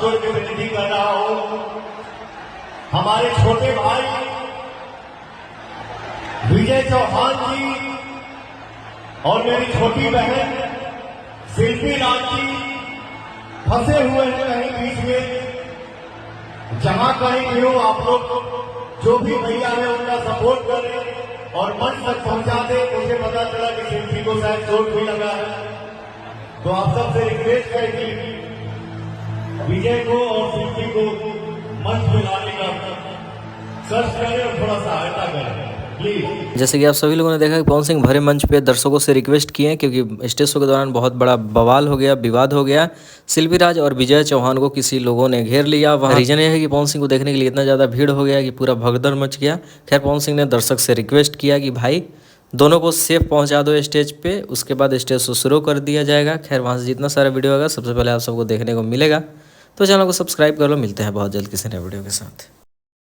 जोड़ के विनती कर रहा हूं, हमारे छोटे भाई विजय चौहान जी और मेरी छोटी बहन शिल्पी राज जी फंसे हुए हैं कहीं बीच में। जहां कहीं भी हो आप लोग जो भी भैया है उनका सपोर्ट करें और मंच तक पहुंचा दे। मुझे पता चला कि शिल्पी को शायद चोट भी लगा है, तो आप सबसे रिक्वेस्ट है कि विजय को और शिल्पी को मंच में लाने का सर्च करें और थोड़ा सहायता करें प्लीज। जैसे कि आप सभी लोगों ने देखा कि पवन सिंह भरे मंच पे दर्शकों से रिक्वेस्ट किए हैं, क्योंकि स्टेज शो के दौरान बहुत बड़ा बवाल हो गया, विवाद हो गया। शिल्पी राज और विजय चौहान को किसी लोगों ने घेर लिया। वहाँ रीजन ये है कि पवन सिंह को देखने के लिए इतना ज़्यादा भीड़ हो गया कि पूरा भगदड़ मच गया। खैर पवन सिंह ने दर्शक से रिक्वेस्ट किया कि भाई दोनों को सेफ पहुंचा दो स्टेज पे, उसके बाद स्टेज शो शुरू कर दिया जाएगा। खैर वहाँ से जितना सारा वीडियो होगा सबसे पहले आप सबको देखने को मिलेगा। तो चैनल को सब्सक्राइब कर लो। मिलते हैं बहुत जल्द किसी नए वीडियो के साथ।